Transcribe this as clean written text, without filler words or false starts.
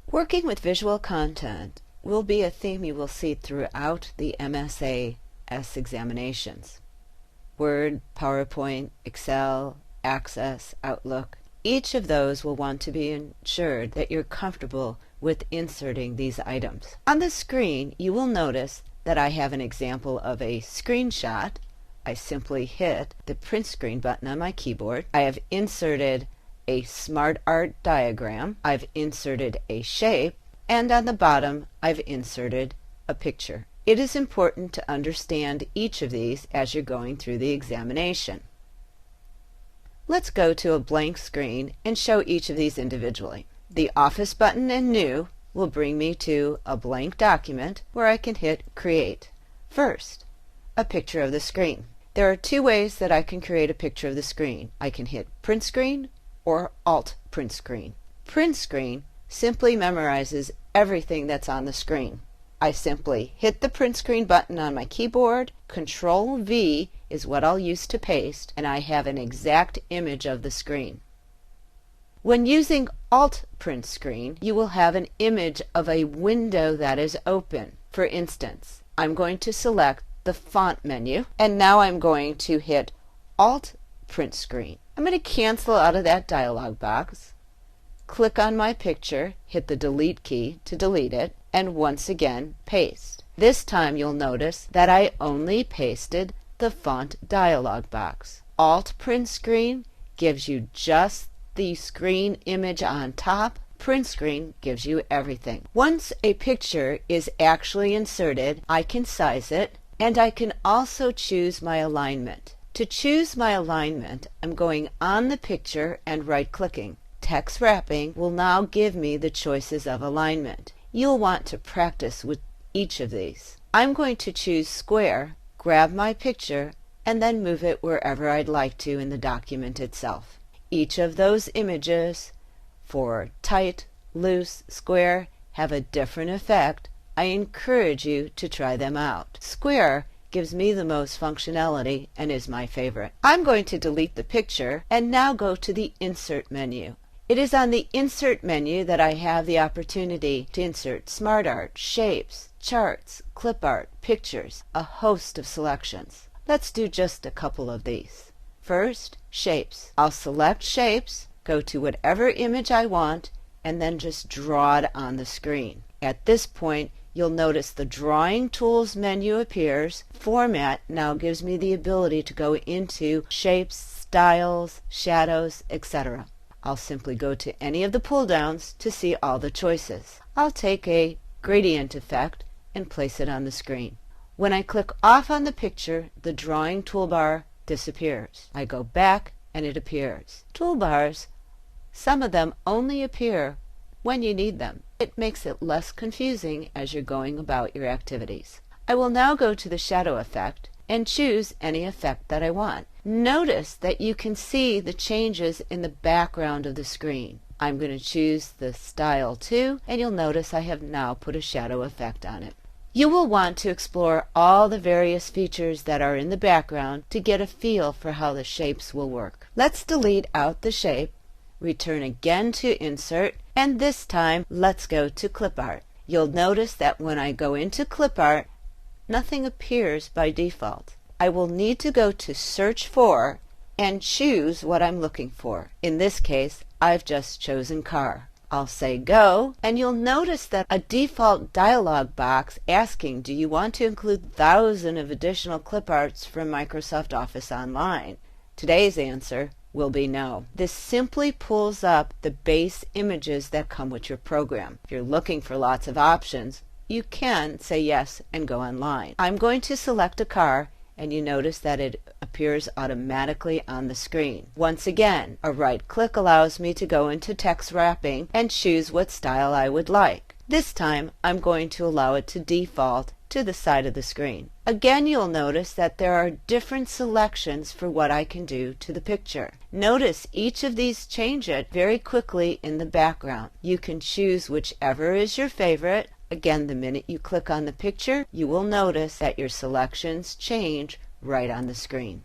Working with visual content will be a theme you will see throughout the MSAS examinations. Word, PowerPoint, Excel, Access, Outlook, each of those will want to be ensured that you're comfortable with inserting these items. On the screen, you will notice that I have an example of a screenshot. I simply hit the print screen button on my keyboard. I have inserted a SmartArt diagram, I've inserted a shape, and on the bottom I've inserted a picture. It is important to understand each of these as you're going through the examination. Let's go to a blank screen and show each of these individually. The Office button and New will bring me to a blank document where I can hit Create. First, a picture of the screen. There are two ways that I can create a picture of the screen. I can hit Print Screen or Alt Print Screen. Print Screen simply memorizes everything that's on the screen. I simply hit the print screen button on my keyboard, Control V is what I'll use to paste, and I have an exact image of the screen. When using Alt Print Screen, you will have an image of a window that is open. For instance, I'm going to select the Font menu, and now I'm going to hit Alt Print Screen. I'm going to cancel out of that dialog box, click on my picture, hit the Delete key to delete it, and once again paste. This time you'll notice that I only pasted the font dialog box. Alt Print Screen gives you just the screen image on top. Print Screen gives you everything. Once a picture is actually inserted, I can size it, and I can also choose my alignment. To choose my alignment, I'm going on the picture and right-clicking. Text wrapping will now give me the choices of alignment. You'll want to practice with each of these. I'm going to choose square, grab my picture, and then move it wherever I'd like to in the document itself. Each of those images, for tight, loose, square, have a different effect. I encourage you to try them out. Square gives me the most functionality and is my favorite. I'm going to delete the picture and now go to the Insert menu. It is on the Insert menu that I have the opportunity to insert SmartArt, shapes, charts, clip art, pictures, a host of selections. Let's do just a couple of these. First, shapes. I'll select shapes, go to whatever image I want, and then just draw it on the screen. At this point, you'll notice the Drawing Tools menu appears. Format now gives me the ability to go into shapes, styles, shadows, etc. I'll simply go to any of the pull-downs to see all the choices. I'll take a gradient effect and place it on the screen. When I click off on the picture, the drawing toolbar disappears. I go back and it appears. Toolbars, some of them only appear when you need them. It makes it less confusing as you're going about your activities. I will now go to the shadow effect and choose any effect that I want. Notice that you can see the changes in the background of the screen. I'm going to choose the Style 2, and you'll notice I have now put a shadow effect on it. You will want to explore all the various features that are in the background to get a feel for how the shapes will work. Let's delete out the shape, return again to Insert, and this time let's go to Clip Art. You'll notice that when I go into Clip Art, nothing appears by default. I will need to go to Search For and choose what I'm looking for. In this case, I've just chosen car. I'll say Go, and you'll notice that a default dialog box asking, do you want to include thousands of additional clip arts from Microsoft Office Online? Today's answer will be no. This simply pulls up the base images that come with your program. If you're looking for lots of options, you can say yes and go online. I'm going to select a car, and you notice that it appears automatically on the screen. Once again, a right click allows me to go into text wrapping and choose what style I would like. This time I'm going to allow it to default to the side of the screen. Again, you'll notice that there are different selections for what I can do to the picture. Notice each of these change it very quickly in the background. You can choose whichever is your favorite. Again, the minute you click on the picture, you will notice that your selections change right on the screen.